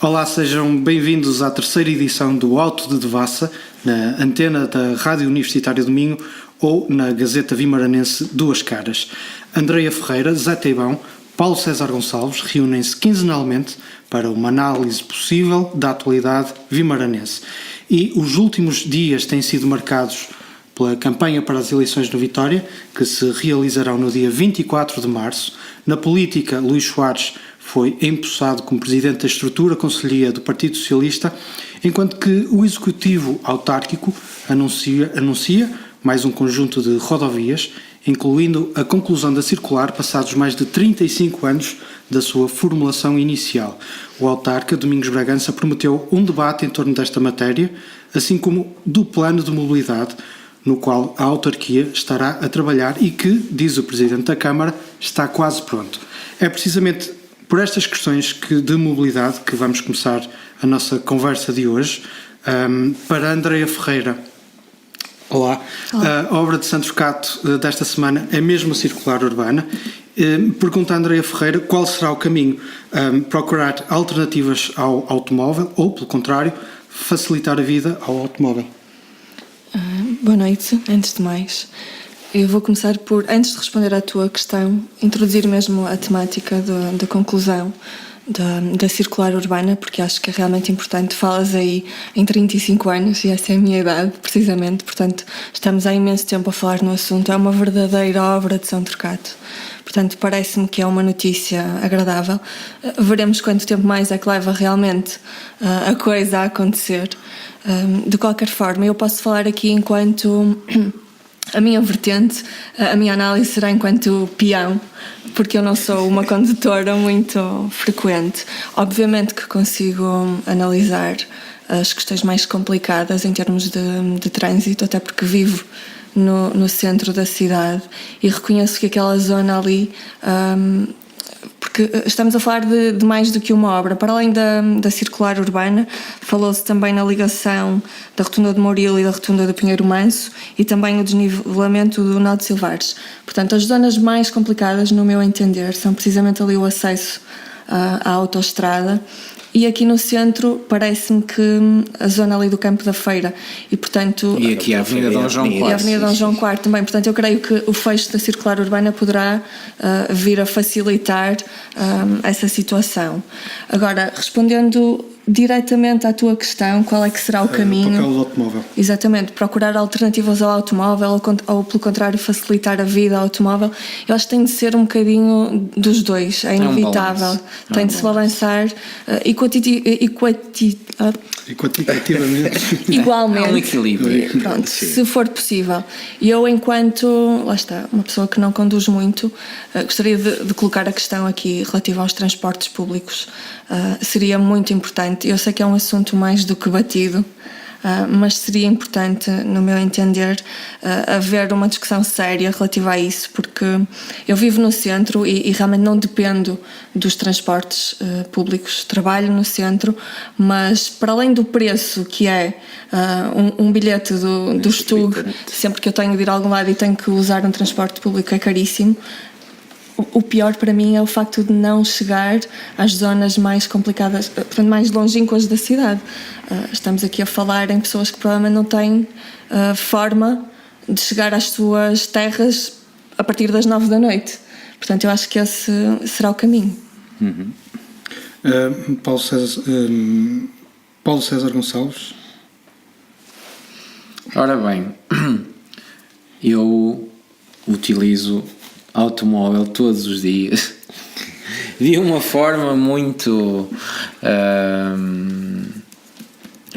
Olá, sejam bem-vindos à terceira edição do Auto de Devassa, na antena da Rádio Universitária do Minho ou na Gazeta Vimaranense Duas Caras. Andreia Ferreira, Zé Teibão, Paulo César Gonçalves reúnem-se quinzenalmente para uma análise possível da atualidade vimaranense. E os últimos dias têm sido marcados pela campanha para as eleições no Vitória, que se realizarão no dia 24 de março. Na política, Luís Soares foi empossado como presidente da estrutura conselhia do Partido Socialista, enquanto que o executivo autárquico anuncia mais um conjunto de rodovias, incluindo a conclusão da circular passados mais de 35 anos da sua formulação inicial. O autarca, Domingos Bragança, prometeu um debate em torno desta matéria, assim como do plano de mobilidade, no qual a autarquia estará a trabalhar e que, diz o Presidente da Câmara, está quase pronto. É precisamente por estas questões de mobilidade que vamos começar a nossa conversa de hoje. Para Andreia Ferreira, olá. A obra de Santos Cato desta semana é mesmo a circular urbana. Pergunta a Andreia Ferreira qual será o caminho: procurar alternativas ao automóvel ou, pelo contrário, facilitar a vida ao automóvel? Boa noite, antes de mais. Eu vou começar por, antes de responder à tua questão, introduzir mesmo a temática da conclusão da circular urbana, porque acho que é realmente importante. Falas aí em 35 anos, e essa é a minha idade, precisamente, portanto, estamos há imenso tempo a falar no assunto. É uma verdadeira obra de São Torquato. Portanto, parece-me que é uma notícia agradável. Veremos quanto tempo mais é que leva realmente a coisa a acontecer. De qualquer forma, eu posso falar aqui enquanto a minha vertente, a minha análise será enquanto peão, porque eu não sou uma condutora muito frequente. Obviamente que consigo analisar as questões mais complicadas em termos de trânsito, até porque vivo no centro da cidade e reconheço que aquela zona ali, porque estamos a falar de mais do que uma obra. Para além da circular urbana, falou-se também na ligação da Rotunda de Mouril e da Rotunda do Pinheiro Manso e também o desnivelamento do Nó de Silvares. Portanto, as zonas mais complicadas, no meu entender, são precisamente ali o acesso à autoestrada. E aqui no centro parece-me que a zona ali do Campo da Feira e, portanto... E aqui a Avenida Dom João IV. E a Avenida Dom João IV também. Portanto, eu creio que o fecho da circular urbana poderá vir a facilitar essa situação. Agora, respondendo diretamente à tua questão, qual é que será o caminho? O papel do automóvel. Exatamente, procurar alternativas ao automóvel ou pelo contrário, facilitar a vida ao automóvel. Eu acho que tem de ser um bocadinho dos dois, é inevitável. Tem de se balançar Equitativamente. Igualmente. É um equilíbrio. Pronto, se for possível. E eu, enquanto, lá está, uma pessoa que não conduz muito, gostaria de colocar a questão aqui relativa aos transportes públicos. Seria muito importante. Eu sei que é um assunto mais do que batido, mas seria importante, no meu entender, haver uma discussão séria relativa a isso, porque eu vivo no centro e realmente não dependo dos transportes públicos. Trabalho no centro, mas para além do preço que é um bilhete do Stug, sempre que eu tenho de ir a algum lado e tenho que usar um transporte público, é caríssimo. O pior para mim é o facto de não chegar às zonas mais complicadas, portanto, mais longínquas da cidade. Estamos aqui a falar em pessoas que provavelmente não têm forma de chegar às suas terras a partir das 9 da noite. Portanto, eu acho que esse será o caminho. Uhum. Paulo César Gonçalves. Ora bem, eu utilizo automóvel todos os dias de uma forma muito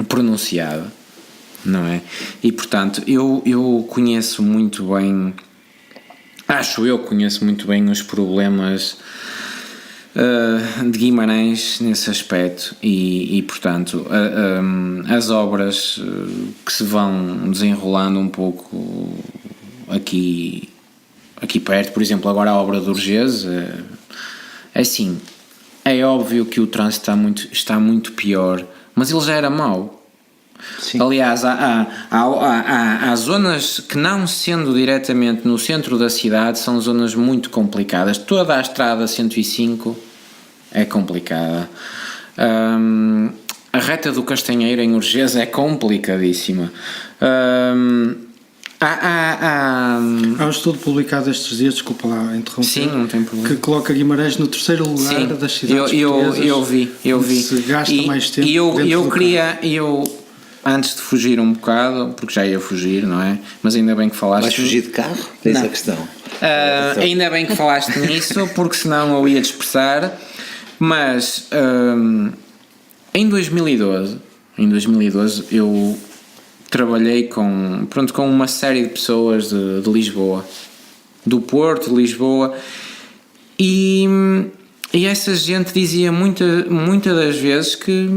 pronunciada, não é? E portanto eu conheço muito bem, conheço muito bem os problemas de Guimarães nesse aspecto e portanto as obras que se vão desenrolando um pouco aqui perto, por exemplo, agora a obra do Urgês, assim, é óbvio que o trânsito está muito pior, mas ele já era mau. Sim. Aliás, há zonas que, não sendo diretamente no centro da cidade, são zonas muito complicadas. Toda a estrada 105 é complicada. A reta do Castanheiro em Urgés é complicadíssima. Há um estudo publicado estes dias, desculpa lá interromper, Sim, não tem problema, que coloca Guimarães no terceiro lugar das cidades portuguesas. Eu vi. Se gasta mais tempo eu antes de fugir um bocado, porque já ia fugir, não é? Mas ainda bem que falaste. Vais fugir de carro? Tens a questão. Ainda bem que falaste nisso, porque senão eu ia dispersar. Mas em 2012 eu trabalhei com uma série de pessoas de Lisboa, do Porto, de Lisboa, e essa gente dizia muitas das vezes que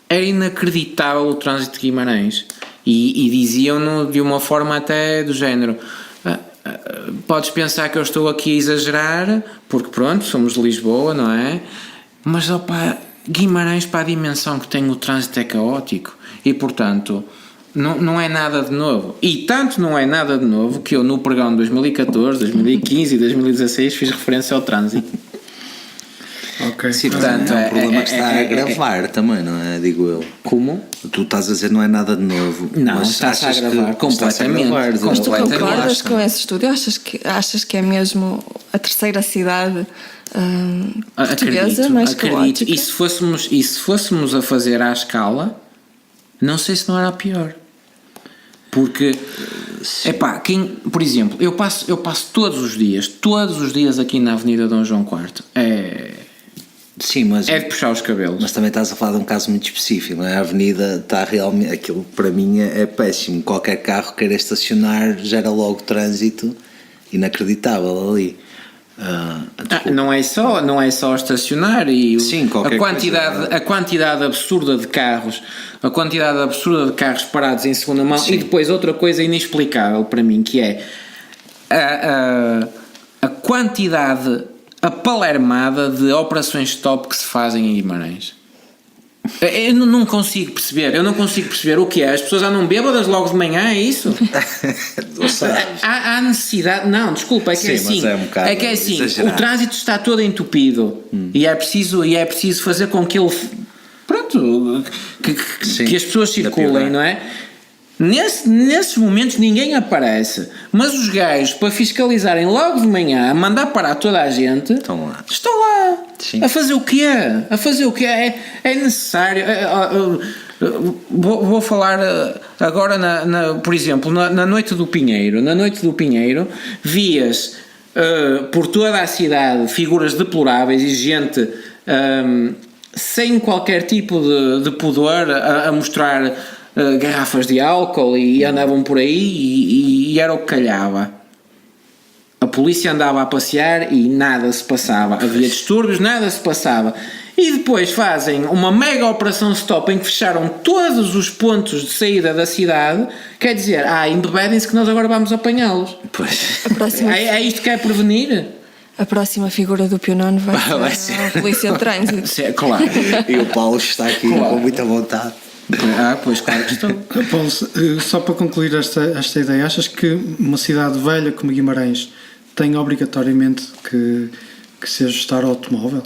era inacreditável o trânsito de Guimarães, e diziam-no de uma forma até do género: podes pensar que eu estou aqui a exagerar, porque pronto, somos de Lisboa, não é? Mas Guimarães, para a dimensão que tem o trânsito, é caótico, e portanto não é nada de novo. E tanto não é nada de novo que eu, no pregão de 2014, 2015 e 2016, fiz referência ao trânsito. Ok. Sim, portanto, é um problema que está a agravar também, não é? Digo eu. Como? Tu estás a dizer não é nada de novo. Não, mas está-se a achas que agravar completamente. Mas tu Completamente. concordas com esse estúdio? Achas que é mesmo a terceira cidade portuguesa mais caótica? E se fôssemos a fazer à escala, não sei se não era a pior. Porque, por exemplo, eu passo todos os dias aqui na Avenida Dom João IV. Sim, mas É de puxar os cabelos. Mas também estás a falar de um caso muito específico, não é? A avenida está realmente... Aquilo para mim é péssimo. Qualquer carro queira estacionar gera logo trânsito inacreditável ali. Não é só estacionar e sim, a quantidade absurda de carros, parados em segunda mão. Sim. E depois outra coisa inexplicável para mim, que é a quantidade apalermada de operações stop que se fazem em Guimarães. Eu não consigo perceber o que é. As pessoas andam bêbadas logo de manhã, é isso? Há necessidade. Não, desculpa, é que é assim. O trânsito está todo entupido e é preciso fazer com que ele, pronto, que as pessoas circulem, não é? Nesses momentos ninguém aparece, mas os gajos, para fiscalizarem logo de manhã, a mandar parar toda a gente, estão lá. Sim. A fazer o quê? É necessário. Vou falar agora, por exemplo, na Noite do Pinheiro. Na Noite do Pinheiro vias por toda a cidade figuras deploráveis e gente sem qualquer tipo de pudor a mostrar garrafas de álcool, e andavam por aí e era o que calhava. A polícia andava a passear e nada se passava. Havia distúrbios, nada se passava. E depois fazem uma mega operação stop em que fecharam todos os pontos de saída da cidade. Quer dizer, embebedem-se que nós agora vamos apanhá-los. Pois. É isto que é prevenir? A próxima figura do Pionono vai ser a polícia de trânsito. Claro. E o Paulo está aqui com muita vontade. Pois claro que estou. Paulo, só para concluir esta ideia, achas que uma cidade velha como Guimarães tem obrigatoriamente que se ajustar ao automóvel?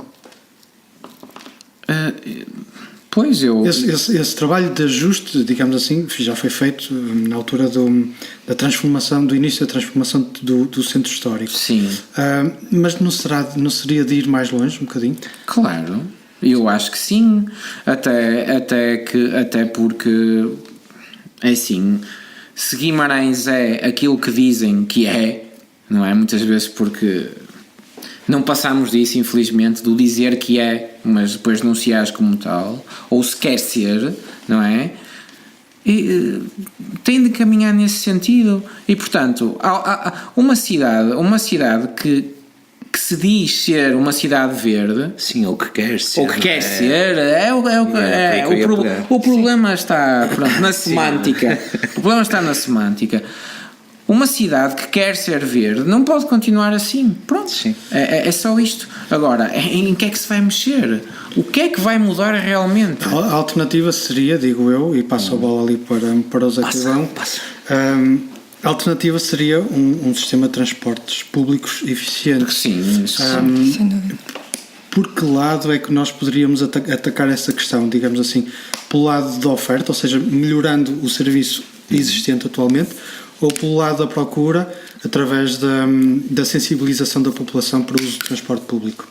Pois eu... Esse trabalho de ajuste, digamos assim, já foi feito na altura da transformação, do início da transformação do centro histórico. Sim. Mas não seria de ir mais longe um bocadinho? Claro. Eu acho que sim, até porque é assim, se Guimarães é aquilo que dizem que é, não é? Muitas vezes porque não passamos disso, infelizmente, do dizer que é, mas depois não se age como tal, ou se quer ser, não é? E tem de caminhar nesse sentido. E portanto, uma cidade que se diz ser uma cidade verde, sim, ou que quer ser, o problema está, pronto, na semântica. O problema está na semântica. Uma cidade que quer ser verde não pode continuar assim. Pronto, sim. É só isto. Agora, em que é que se vai mexer? O que é que vai mudar realmente? A alternativa seria, digo eu, e passo a bola ali para o Zé Tibão. A alternativa seria um sistema de transportes públicos eficiente. Sim, sem dúvida. por que lado é que nós poderíamos atacar essa questão, digamos assim, pelo lado da oferta, ou seja, melhorando o serviço existente atualmente, ou pelo lado da procura, através da sensibilização da população para o uso do transporte público?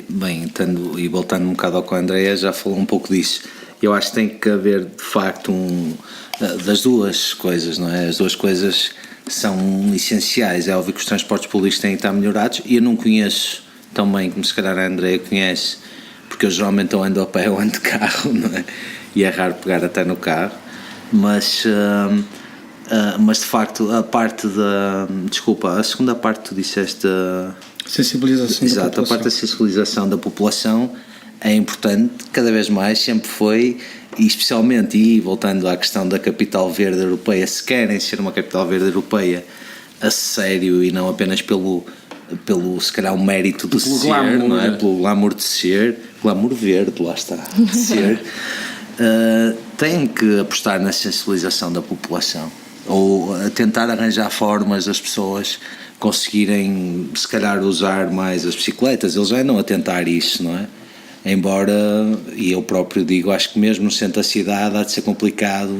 Bem, e voltando um bocado ao que a Andrea já falou um pouco disso, eu acho que tem que haver de facto das duas coisas, não é? As duas coisas são essenciais. É óbvio que os transportes públicos têm que estar melhorados, e eu não conheço tão bem como se calhar a Andrea conhece, porque eu geralmente ou ando a pé ou ando de carro, não é? E é raro pegar até no carro, mas de facto a parte a segunda parte que tu disseste, Sensibilização da exato, população. a parte da sensibilização da população é importante, cada vez mais, sempre foi, e especialmente, e voltando à questão da capital verde europeia, se querem ser uma capital verde europeia a sério e não apenas pelo se calhar o mérito de ser, glamour, não é? Pelo glamour de ser, glamour verde, lá está, de ser, têm que apostar na sensibilização da população, ou a tentar arranjar formas das pessoas conseguirem se calhar usar mais as bicicletas. Eles já andam a tentar isso, não é? Embora, e eu próprio digo, acho que mesmo no centro da cidade há de ser complicado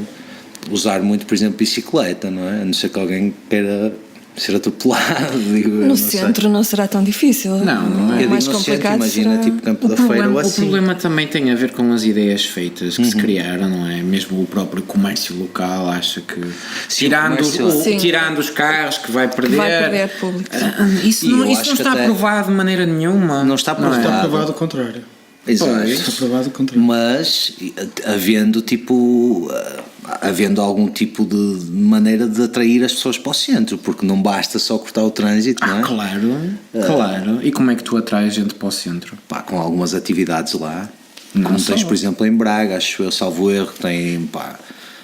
usar muito, por exemplo, bicicleta, não é? A não ser que alguém queira ser atropelado, digo, No centro não será tão difícil. Não é. Eu mais digo no centro, complicado imagina, será... tipo Campo da Feira ou O assim. problema também tem a ver com as ideias feitas que se criaram, não é? Mesmo o próprio comércio local acha que Sim, Sim. tirando os carros que vai perder, público. Isso E não, eu isso acho não que está até- provado de maneira nenhuma. Não está provado. Está provado o contrário. Exato. Está provado o contrário. Mas havendo algum tipo de maneira de atrair as pessoas para o centro, porque não basta só cortar o trânsito, não é? Claro. E como é que tu atrais gente para o centro? Pá, com algumas atividades lá, Não como só. tens, por exemplo, em Braga, acho eu, salvo erro, tem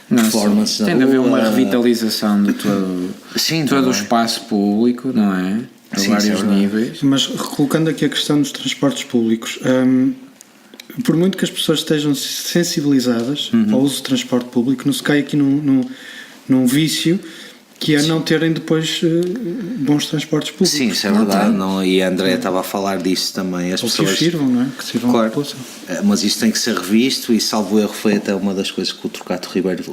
Não, performance tem de na haver rua. uma revitalização de todo Sim, o também. espaço público, não é? A Sim, vários isso é verdade. níveis. Mas recolocando aqui a questão dos transportes públicos, por muito que as pessoas estejam sensibilizadas ao uso do transporte público, não se cai aqui num vício que é não terem depois bons transportes públicos. Sim, isso é verdade. Não, e a Andrea estava a falar disso também. As Ou que pessoas os sirvam, não é? Que sirvam à Claro. população. Mas isso tem que ser revisto, e salvo erro foi até uma das coisas que o Torquato Ribeiro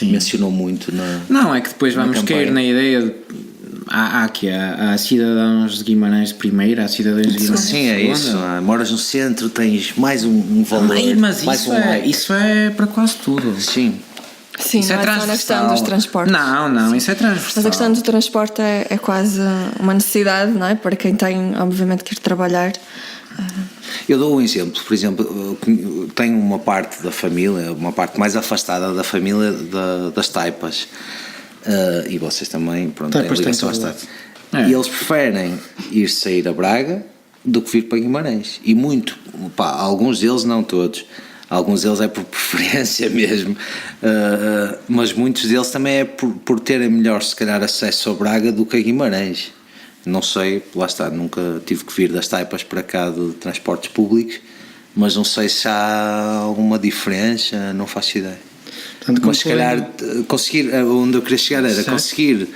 mencionou muito Não, é que depois vamos campanha. cair na ideia de. Há cidadãos de Guimarães de primeira, há cidadãos de Guimarães Sim, de é segunda. isso. Moras no centro, tens mais um valor. Mas mais isso, um like. isso é para quase tudo. Sim. Sim, Isso não é é só na questão dos transportes. Não, isso é transversal. Mas a questão do transporte é quase uma necessidade, não é? Para quem tem, obviamente, que ir trabalhar. Eu dou um exemplo. Por exemplo, eu tenho uma parte da família, uma parte mais afastada da família das taipas. E vocês também, pronto, têm Taipas ligação às têm taipas. É. E eles preferem ir sair a Braga do que vir para Guimarães. E muito, alguns deles, não todos, alguns deles é por preferência mesmo, mas muitos deles também é por terem melhor, se calhar, acesso a Braga do que a Guimarães. Não sei, lá está, nunca tive que vir das taipas para cá de transportes públicos, mas não sei se há alguma diferença, não faço ideia. Portanto, Mas se calhar conseguir, onde eu queria chegar era Certo. conseguir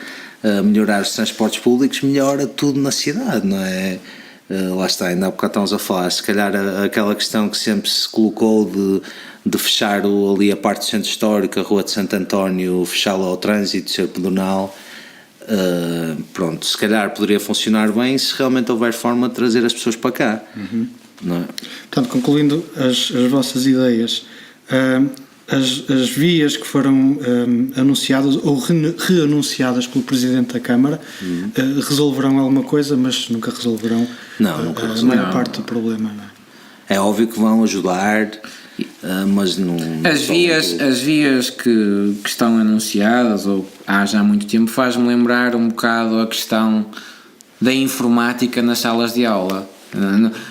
melhorar os transportes públicos, melhora tudo na cidade, não é? Lá está, ainda há bocado estamos a falar, se calhar aquela questão que sempre se colocou de fechar ali a parte do centro histórico, a rua de Santo António, fechá-la ao trânsito, ser pedonal, pronto, se calhar poderia funcionar bem se realmente houver forma de trazer as pessoas para cá, não é? Portanto, concluindo as vossas ideias, as vias que foram anunciadas ou reanunciadas pelo Presidente da Câmara resolverão alguma coisa, mas nunca resolverão Nunca a resolverão. maior parte do problema, não é? É óbvio que vão ajudar, mas não. As vias que estão anunciadas, ou há já muito tempo, faz-me lembrar um bocado a questão da informática nas salas de aula.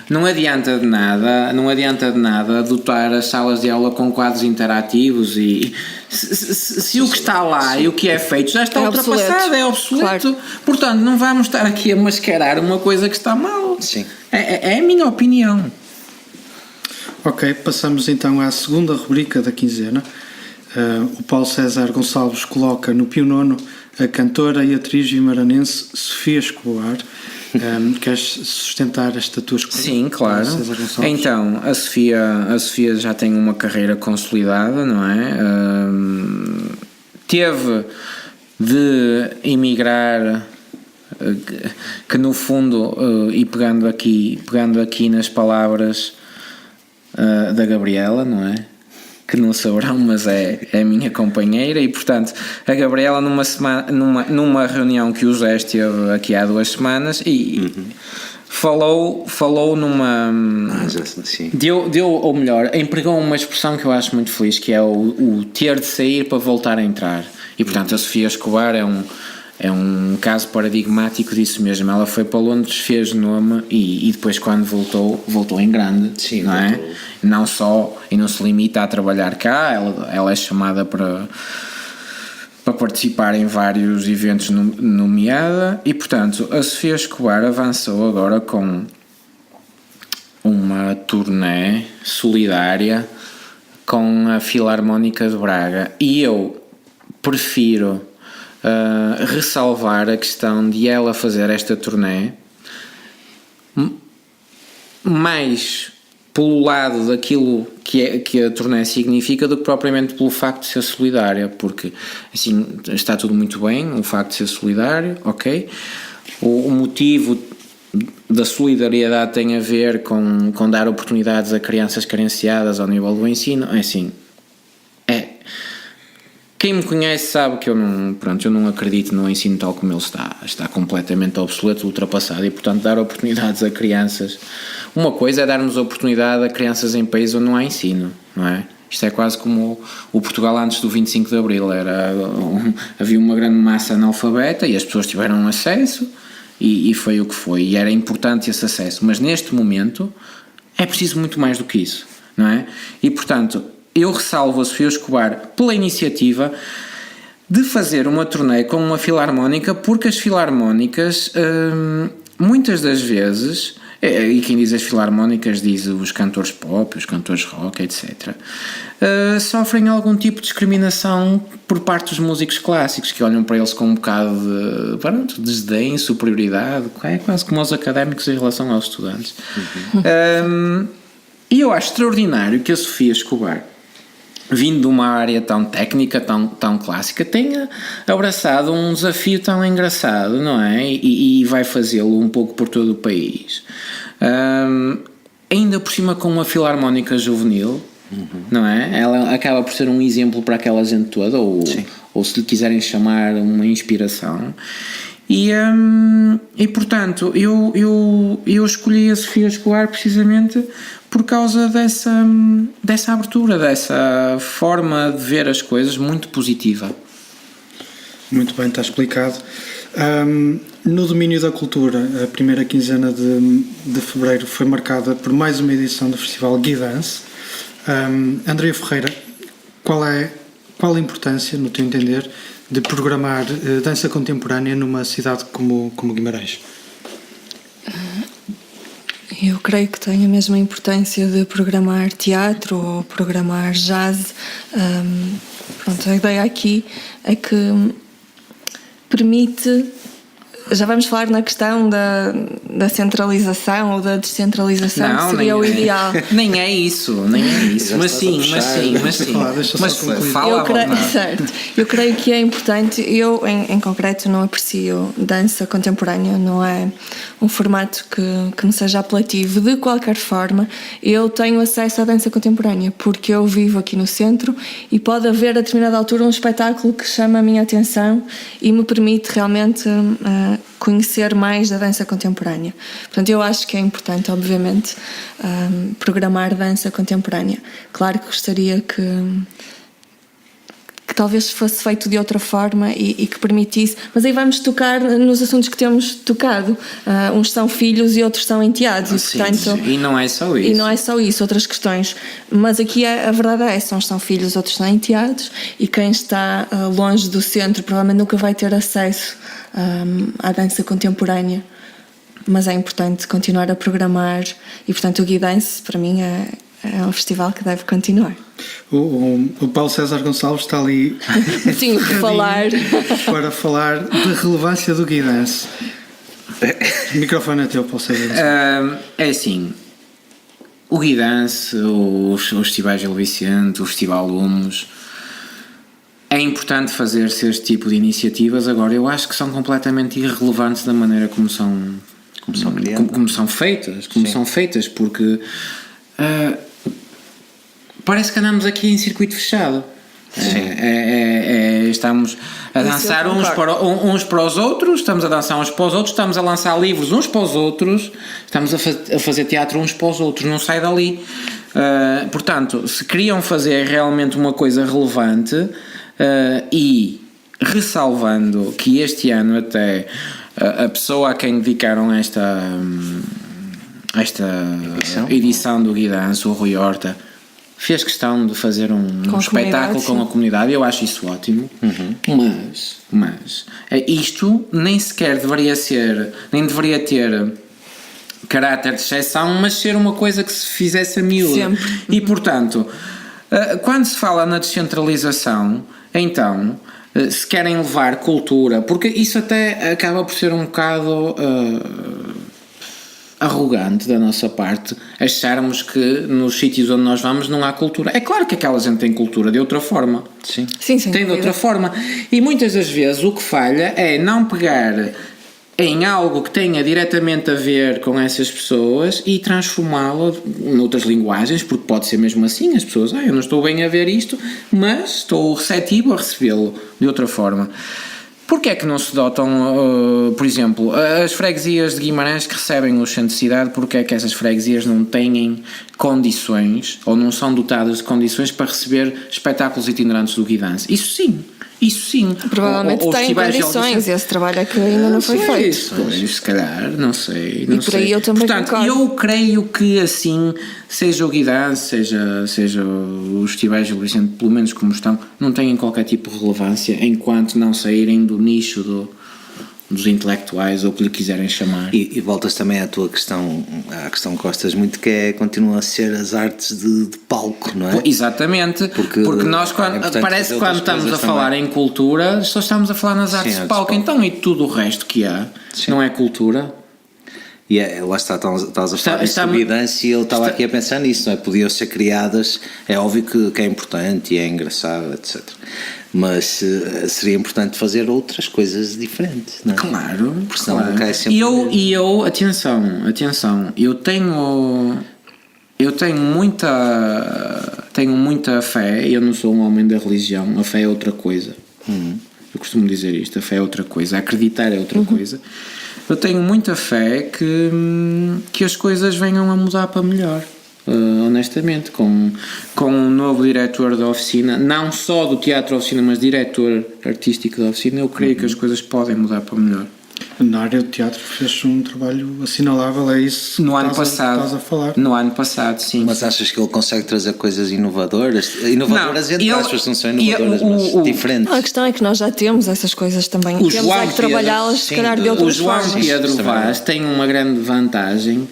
Não adianta de nada dotar as salas de aula com quadros interativos e se o que está lá e o que é feito já está ultrapassado, é obsoleto. Claro. Portanto, não vamos estar aqui a mascarar uma coisa que está mal. Sim. É a minha opinião. Ok, passamos então à segunda rubrica da quinzena. O Paulo César Gonçalves coloca no Pio Nono a cantora e atriz guimaranense Sofia Escobar. Queres sustentar esta tua escolha? Sim, claro. César Gonçalves? Então, a Sofia já tem uma carreira consolidada, não é? Teve de emigrar, que no fundo, e pegando aqui nas palavras da Gabriela, não é? Que não saberão, mas é a minha companheira, e portanto a Gabriela numa reunião que o Zé esteve aqui há 2 semanas e falou numa Sim. ou melhor, empregou uma expressão que eu acho muito feliz, que é o ter de sair para voltar a entrar, e portanto a Sofia Escobar é um caso paradigmático disso mesmo. Ela foi para Londres, fez nome e depois, quando voltou em grande. Sim, não é? Não só, e não se limita a trabalhar cá, ela é chamada para participar em vários eventos nomeada, e portanto a Sofia Escobar avançou agora com uma turnê solidária com a Filarmónica de Braga, e eu prefiro ressalvar a questão de ela fazer esta turnê mais pelo lado daquilo que a turnê significa do que propriamente pelo facto de ser solidária, porque assim está tudo muito bem, o facto de ser solidário, ok, o motivo da solidariedade tem a ver com dar oportunidades a crianças carenciadas ao nível do ensino, é assim, quem me conhece sabe que eu não acredito no ensino tal como ele está completamente obsoleto, ultrapassado, e portanto dar oportunidades a crianças, uma coisa é darmos oportunidade a crianças em países onde não há ensino, não é? Isto é quase como o Portugal antes do 25 de Abril, havia uma grande massa analfabeta e as pessoas tiveram acesso e foi o que foi, e era importante esse acesso, mas neste momento é preciso muito mais do que isso, não é? E portanto eu ressalvo a Sofia Escobar pela iniciativa de fazer uma turnê com uma filarmónica, porque as filarmónicas, muitas das vezes, e quem diz as filarmónicas diz os cantores pop, os cantores rock, etc., sofrem algum tipo de discriminação por parte dos músicos clássicos, que olham para eles com um bocado de desdém, superioridade, é quase como os académicos em relação aos estudantes. E eu acho extraordinário que a Sofia Escobar, vindo de uma área tão técnica, tão clássica, tenha abraçado um desafio tão engraçado, não é? E vai fazê-lo um pouco por todo o país. Ainda por cima com uma filarmónica juvenil, não é? Ela acaba por ser um exemplo para aquela gente toda, ou se lhe quiserem chamar, uma inspiração. E portanto, eu escolhi a Sofia Escobar precisamente por causa dessa abertura, dessa forma de ver as coisas muito positiva. Muito bem, está explicado. No domínio da cultura, a primeira quinzena de fevereiro foi marcada por mais uma edição do Festival Guidance. Andreia Ferreira, qual a importância, no teu entender, de programar dança contemporânea numa cidade como Guimarães? Eu creio que tem a mesma importância de programar teatro ou programar jazz. A ideia aqui é que permite... Já vamos falar na questão da centralização ou da descentralização, não, que seria o ideal. Nem é isso. Mas sim. Fala. Certo. Eu creio que é importante. Eu, em concreto, não aprecio dança contemporânea, não é um formato que me seja apelativo. De qualquer forma, eu tenho acesso à dança contemporânea, porque eu vivo aqui no centro e pode haver a determinada altura um espetáculo que chama a minha atenção e me permite realmente conhecer mais da dança contemporânea. Portanto, eu acho que é importante, obviamente, programar dança contemporânea. Claro que gostaria que talvez fosse feito de outra forma e que permitisse, mas aí vamos tocar nos assuntos que temos tocado. Uns são filhos e outros são enteados. Portanto, e não é só isso. E não é só isso, outras questões. Mas aqui a verdade é essa, uns são filhos, outros são enteados, e quem está longe do centro provavelmente nunca vai ter acesso à dança contemporânea. Mas é importante continuar a programar, e portanto o Guidance para mim é um festival que deve continuar. O Paulo César Gonçalves está ali Sim, para falar da relevância do Guidance. O microfone é teu, posso saber. É assim, o Guidance, os festivais Gil Vicente, o Festival Lumos, é importante fazer-se este tipo de iniciativas. Agora, eu acho que são completamente irrelevantes da maneira como são feitas, porque parece que andamos aqui em circuito fechado. Estamos a dançar uns para os outros, estamos a dançar uns para os outros, estamos a lançar livros uns para os outros, estamos a fazer teatro uns para os outros, não sai dali. Portanto, se queriam fazer realmente uma coisa relevante, e ressalvando que este ano até a pessoa a quem dedicaram esta edição do Guidance, o Rui Horta, fez questão de fazer um espetáculo com a comunidade. Eu acho isso ótimo. Mas isto nem sequer deveria ter caráter de exceção, mas ser uma coisa que se fizesse a miúdo. E portanto, quando se fala na descentralização, então se querem levar cultura, porque isso até acaba por ser um bocado arrogante da nossa parte, acharmos que nos sítios onde nós vamos não há cultura. É claro que aquela gente tem cultura de outra forma. Sim, tem de outra forma. E muitas das vezes o que falha é não pegar em algo que tenha diretamente a ver com essas pessoas e transformá-lo noutras linguagens, porque pode ser mesmo assim, as pessoas, eu não estou bem a ver isto, mas estou receptivo a recebê-lo de outra forma. Porquê é que não se dotam, por exemplo, as freguesias de Guimarães que recebem o centro de cidade, porquê é que essas freguesias não têm condições, ou não são dotadas de condições para receber espetáculos itinerantes do Guidance? Isso sim. Provavelmente têm condições, esse trabalho é que ainda não foi feito. Se calhar, não sei. E por aí eu também concordo. Eu creio que assim, seja o Guidance, seja os festivais Gil Vicente, pelo menos como estão, não têm qualquer tipo de relevância enquanto não saírem do nicho dos intelectuais ou o que lhe quiserem chamar. E voltas também à tua questão, à questão que gostas muito, que continua a ser as artes de palco, não é? Exatamente, porque nós parece que quando estamos a falar em cultura só estamos a falar nas artes de palco, então e tudo o resto que há não é cultura? E lá estás a falar de Guidance e eu estava aqui a pensar nisso, não é? Podiam ser criadas, é óbvio que é importante e é engraçado, etc. Mas seria importante fazer outras coisas diferentes, não é? Claro, porque senão cai sempre. Atenção, eu tenho muita fé, eu não sou um homem da religião, a fé é outra coisa. Eu costumo dizer isto, a fé é outra coisa, acreditar é outra coisa. Eu tenho muita fé que as coisas venham a mudar para melhor. Honestamente, com um novo diretor da oficina, não só do Teatro Oficina, mas diretor artístico da oficina, eu creio que as coisas podem mudar para melhor. Na área do teatro fez um trabalho assinalável, é isso no ano passado, estás a falar. No ano passado, sim. Mas achas que ele consegue trazer coisas inovadoras? Inovadoras entre aspas, não são inovadoras, mas diferentes. A questão é que nós já temos essas coisas também. Temos é que trabalhá-las, se calhar, de outras formas. O João Pedro Vaz tem uma grande vantagem,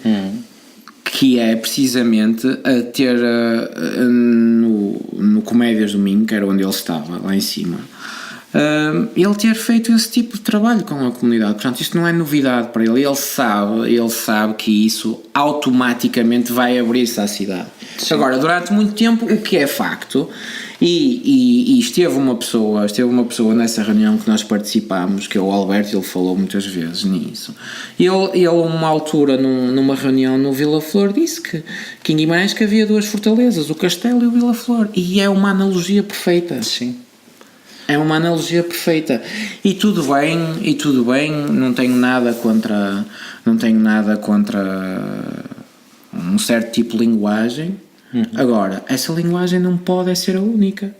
que é precisamente a ter no Comédias do Minho, que era onde ele estava, lá em cima, ele ter feito esse tipo de trabalho com a comunidade. Portanto, isto não é novidade para ele. Ele sabe que isso automaticamente vai abrir-se à cidade. Sim. Agora, durante muito tempo, o que é facto, e esteve uma pessoa nessa reunião que nós participámos, que é o Alberto, ele falou muitas vezes nisso. Ele uma altura, numa reunião no Vila Flor, disse que em Guimarães que havia duas fortalezas, o Castelo e o Vila Flor, e é uma analogia perfeita. Sim. É uma analogia perfeita. E tudo bem, não tenho nada contra um certo tipo de linguagem. Agora, essa linguagem não pode ser a única.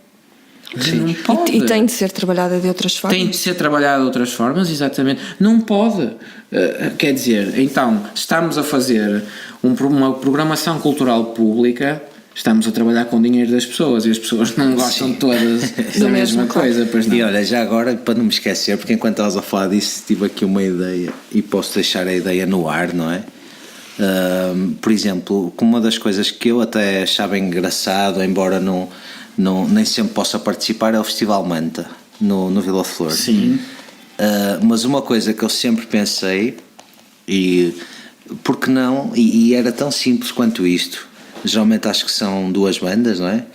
Não pode. E tem de ser trabalhada de outras formas. Tem de ser trabalhada de outras formas, exatamente. Não pode. Quer dizer, então, estamos a fazer uma programação cultural pública. Estamos a trabalhar com o dinheiro das pessoas e as pessoas não gostam todas da mesma coisa. Pois não. E olha, já agora, para não me esquecer, porque enquanto estavas a falar disso, tive aqui uma ideia e posso deixar a ideia no ar, não é? Por exemplo, uma das coisas que eu até achava engraçado, embora nem sempre possa participar, é o Festival Manta, no Vila Flor. Sim. Mas uma coisa que eu sempre pensei E porque não? E era tão simples quanto isto. Geralmente acho que são 2 bandas, não é?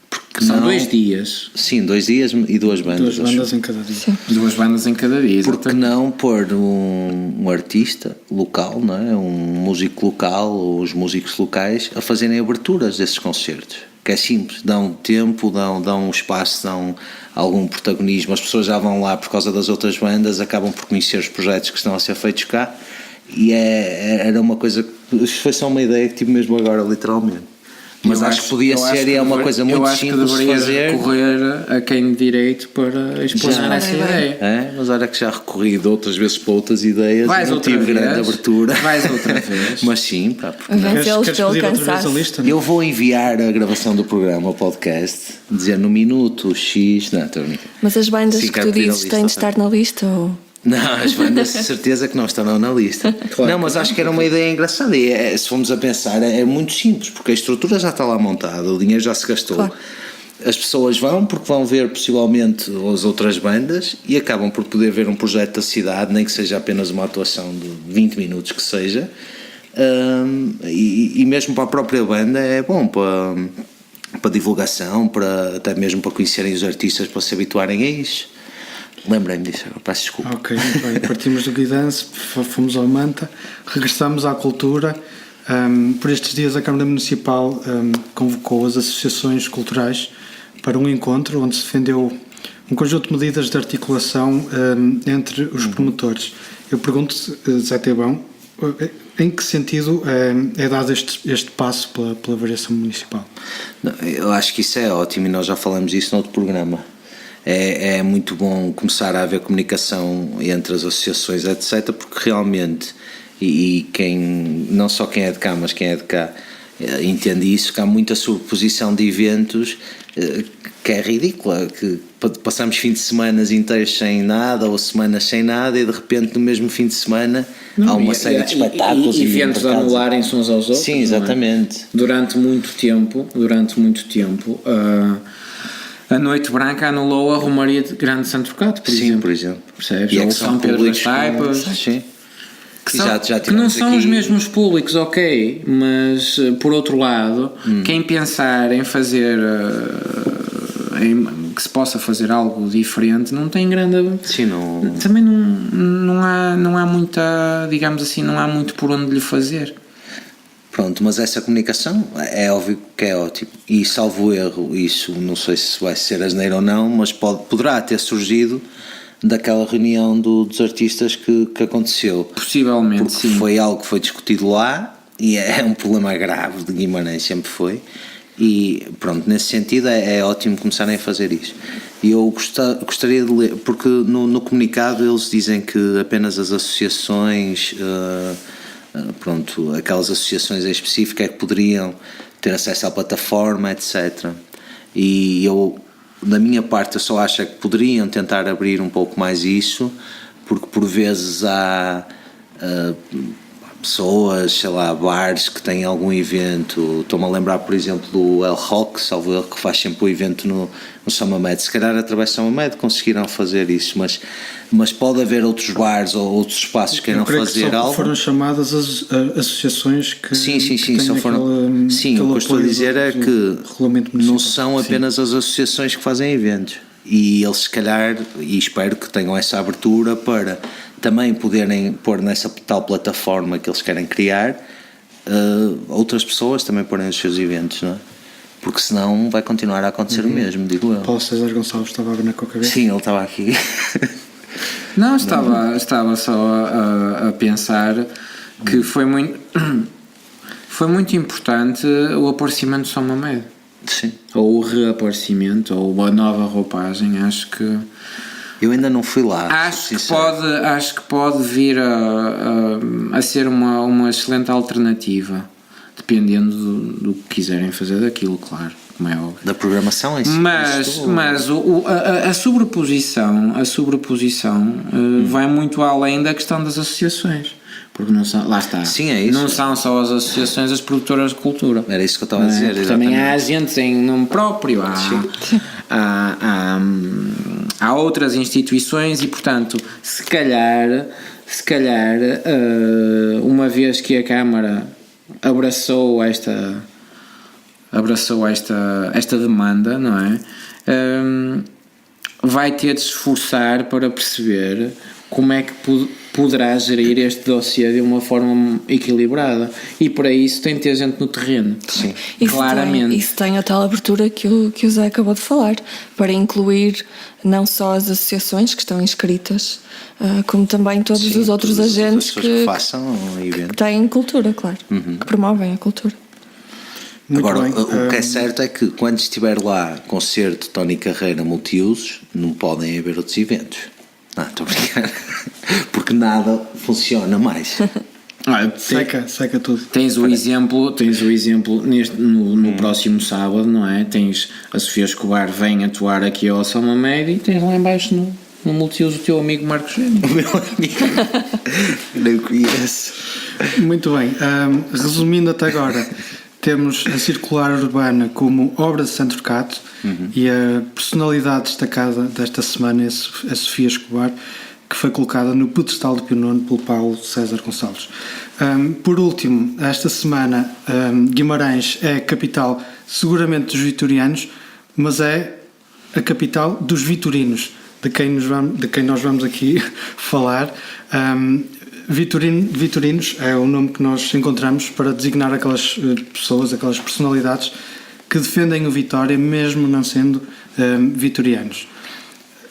Porque São não, 2 dias. Sim, 2 dias e 2 bandas. 2 bandas em cada dia. Sim. 2 bandas em cada dia. Porque não pôr um artista local, não é? Um músico local ou os músicos locais a fazerem aberturas desses concertos? Que é simples, dão tempo, dão espaço, dão algum protagonismo. As pessoas já vão lá por causa das outras bandas, acabam por conhecer os projetos que estão a ser feitos cá. E era uma coisa, foi só uma ideia que tive mesmo agora, literalmente. Mas acho que podia ser, e é uma coisa muito simples de fazer. Recorrer a quem de direito para explanar essa ideia. É, mas olha que já recorri de outras vezes para outras ideias. Vais não outra tive vez, grande abertura. Vais outra vez. Mas sim, pá, porque não? Vencê-los Queres pelo pedir outra vez a cansaço. lista? Não? Eu vou enviar a gravação do programa ao podcast, dizer no minuto X. Não, estou a brincar. Mas as bandas Sim, que quero tu pedir a dizes lista, têm de tá? estar na lista? Ou... Não, as bandas de certeza que não estarão na lista. Claro. Não, mas acho que era uma ideia engraçada. E se formos a pensar, é muito simples, porque a estrutura já está lá montada, o dinheiro já se gastou. Claro. As pessoas vão porque vão ver possivelmente as outras bandas e acabam por poder ver um projeto da cidade, nem que seja apenas uma atuação de 20 minutos que seja. E mesmo para a própria banda é bom para divulgação, até mesmo para conhecerem os artistas, para se habituarem a isso. Lembrei-me disso agora, peço desculpa. Ok, muito bem. Partimos do Guidance, fomos ao Manta, regressamos à cultura. Por estes dias a Câmara Municipal convocou as associações culturais para um encontro onde se defendeu um conjunto de medidas de articulação entre os promotores. Eu pergunto, Zé Teibão, em que sentido é dado este passo pela variação municipal? Não, eu acho que isso é ótimo e nós já falamos isso noutro programa. É muito bom começar a haver comunicação entre as associações, etc., porque realmente, e não só quem é de cá, mas quem é de cá entende isso, que há muita sobreposição de eventos que é ridícula, que passamos fins de semana inteiros sem nada ou semanas sem nada e de repente no mesmo fim de semana há uma série de espetáculos e eventos a anularem-se uns aos outros. Sim, exatamente. Durante muito tempo a Noite Branca anulou a Romaria de Grande Santo Trocado, por exemplo. Por exemplo. Percebes? E é Ou que são São Pedro das públicos Taipas. Sim. Que não são os mesmos públicos, ok, mas por outro lado, quem pensar em fazer que se possa fazer algo diferente não tem grande. Sim, não... Também não há muita, digamos assim, não há muito por onde lhe fazer. Pronto, mas essa comunicação é óbvio que é ótimo e salvo erro, isso não sei se vai ser asneira ou não, mas poderá ter surgido daquela reunião dos artistas que aconteceu. Possivelmente, porque sim. Foi algo que foi discutido lá e é um problema grave de Guimarães, sempre foi. E pronto, nesse sentido é ótimo começarem a fazer isso. E eu gostaria de ler, porque no comunicado eles dizem que apenas as associações, aquelas associações em específico é que poderiam ter acesso à plataforma, etc. E eu, da minha parte, eu só acho que poderiam tentar abrir um pouco mais isso, porque por vezes há pessoas, sei lá, bares que têm algum evento. Estou-me a lembrar, por exemplo, do El Rock, salvo ele, que faz sempre o evento no São Mamede. Se calhar através de São Mamede conseguiram fazer isso, mas pode haver outros bares ou outros espaços que queiram fazer algo. Foram chamadas as associações que sim, que só foram. Sim, o que eu estou a dizer é que não são apenas as associações que fazem eventos. E eles, se calhar, e espero que tenham essa abertura para também poderem pôr nessa tal plataforma que eles querem criar, outras pessoas também porem os seus eventos, não é? Porque senão vai continuar a acontecer o mesmo, digo eu. Paulo César Gonçalves estava a ver com a cabeça? Sim, ele estava aqui. Não, estava só a pensar que foi muito importante o aparecimento de São Mamede. Sim. Ou o reaparecimento, ou a nova roupagem. Acho que eu ainda não fui lá. Acho que pode vir a ser uma excelente alternativa, dependendo do que quiserem fazer daquilo, claro, como é óbvio. Da programação em si. Mas a sobreposição vai muito além da questão das associações. Porque não são, lá está. Sim, é isso. Não são só as associações as produtoras de cultura. Era isso que eu estava a dizer. Também há agentes em nome próprio, há outras instituições e, portanto, se calhar se calhar, uma vez que a Câmara abraçou esta demanda, não é? Vai ter de se esforçar para perceber como é que poderá gerir este dossiê de uma forma equilibrada, e para isso tem de ter gente no terreno. Sim. Claramente. Isso tem a tal abertura que o Zé acabou de falar, para incluir não só as associações que estão inscritas, como também todos os outros todas as agentes pessoas que façam um que evento. têm cultura, claro, que promovem a cultura. Muito Agora, bem. o que é certo é que quando estiver lá concerto Tony Carreira multiusos, não podem haver outros eventos. Não, estou a brincar. Porque nada funciona mais. Seca tudo. Tens o exemplo no próximo sábado, não é? Tens a Sofia Escobar vem atuar aqui ao São Mamed, e tens lá em baixo no multiuso o teu amigo Marcos Gênio. O meu amigo. Não conheço. Muito bem. Resumindo até agora, temos a Circular Urbana como obra de Sandro Cato, e a personalidade destacada desta semana é a Sofia Escobar, que foi colocada no pedestal de Pionono pelo Paulo César Gonçalves. Por último, esta semana, Guimarães é a capital seguramente dos vitorianos, mas é a capital dos vitorinos, de quem nós vamos aqui falar. Vitorinos é o nome que nós encontramos para designar aquelas pessoas, aquelas personalidades que defendem o Vitória, mesmo não sendo vitorianos.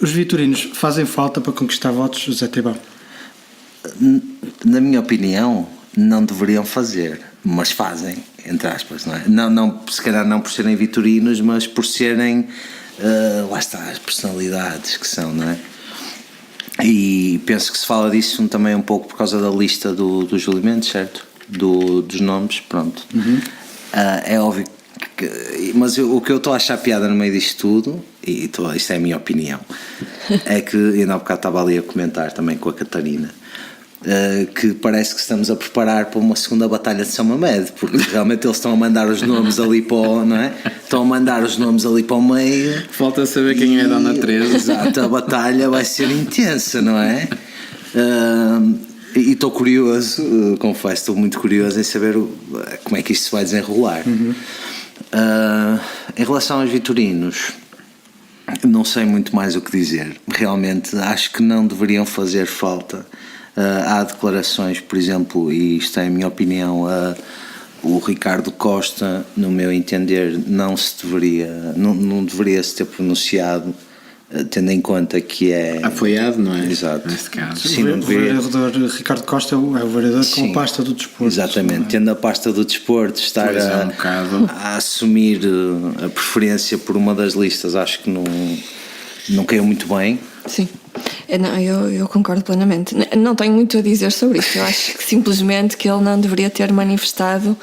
Os vitorinos fazem falta para conquistar votos, José Teibão? Na minha opinião, não deveriam fazer, mas fazem, entre aspas, não é? Não, se calhar não por serem vitorinos, mas por serem, lá está, as personalidades que são, não é? E penso que se fala disso também um pouco por causa da lista dos elementos, certo? Dos nomes, pronto. É óbvio que, mas o que eu estou a achar piada no meio disto tudo, e isto é a minha opinião, é que ainda há bocado estava ali a comentar também com a Catarina, que parece que estamos a preparar para uma segunda batalha de São Mamed, porque realmente eles estão a mandar os nomes ali para o, não é? Estão a mandar os nomes ali para o meio. Falta saber quem é a Dona Teresa. Exato, a batalha vai ser intensa, não é? E estou curioso, confesso, estou muito curioso em saber como é que isto se vai desenrolar. Em relação aos vitorinos, não sei muito mais o que dizer. Realmente acho que não deveriam fazer falta. Há declarações, por exemplo, e isto é a minha opinião, o Ricardo Costa, no meu entender, não deveria se ter pronunciado, tendo em conta que é apoiado, não é? Exato. Neste caso. Sim, O vereador Ricardo Costa é o vereador com a pasta do desporto. Exatamente, tendo a pasta do desporto, estar a assumir a preferência por uma das listas, acho que não caiu muito bem. Sim, eu concordo plenamente. Não tenho muito a dizer sobre isso. Eu acho que simplesmente que ele não deveria ter manifestado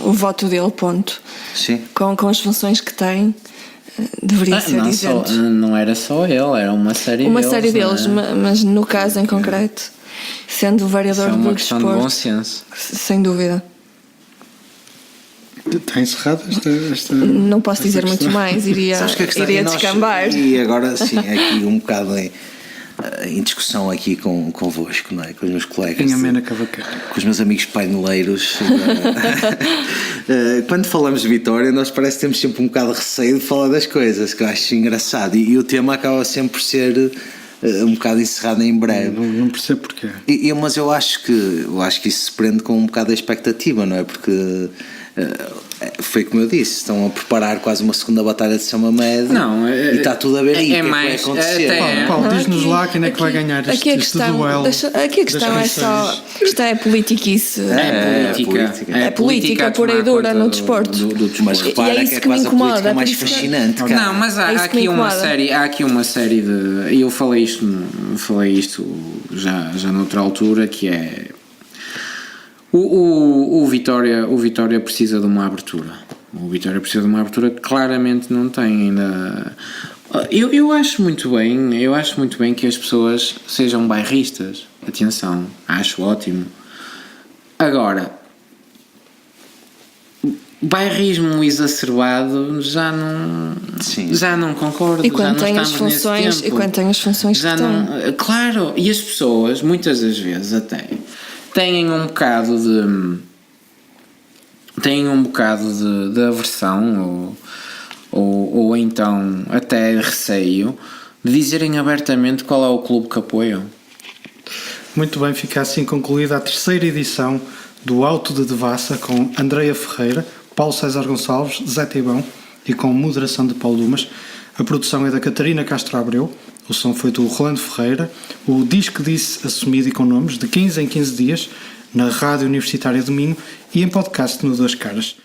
o voto dele, ponto. Sim. Com as funções que tem, deveria ser isento. Não era só ele, era uma série deles. Uma série deles, mas no caso em concreto, sendo o vereador do desporto, de bom senso. sem dúvida. Está encerrada esta não posso dizer muito mais, iria descambar. E agora sim, aqui um bocado em discussão aqui convosco, não é? Com os meus colegas, em amena cavaqueira, com os meus amigos paineleiros. Quando falamos de Vitória, nós parece que temos sempre um bocado de receio de falar das coisas, que eu acho engraçado, e o tema acaba sempre por ser um bocado encerrado em breve. Não percebo porquê. Mas eu acho que isso se prende com um bocado a expectativa, não é? Porque foi como eu disse, estão a preparar quase uma segunda batalha de São Mamed, e está tudo a ver aí o que vai acontecer. Paulo, diz-nos lá quem é que vai ganhar este duelo. Aqui a questão é só, isto é politiquice. É política pura e dura no desporto. Mas repara, e é isso que me incomoda, mais fascinante, cara. Não, mas há aqui uma série de, e eu falei isto já noutra altura, que é o Vitória precisa de uma abertura. O Vitória precisa de uma abertura que claramente não tem ainda. Eu acho muito bem que as pessoas sejam bairristas. Atenção, acho ótimo. Agora, bairrismo exacerbado já não, Sim. já não concordo. E quando já tem não as estamos nesse funções, tempo. e quando tem as funções Já que não, tem. claro, e as pessoas muitas das vezes até têm um bocado de aversão ou então até receio de dizerem abertamente qual é o clube que apoiam. Muito bem, fica assim concluída a terceira edição do Auto de Devassa com Andreia Ferreira, Paulo César Gonçalves, Zé Teibão e com moderação de Paulo Dumas. A produção é da Catarina Castro Abreu, o som foi do Rolando Ferreira, o disco disse assumido e com nomes de 15 em 15 dias na Rádio Universitária do Minho e em podcast no Duas Caras.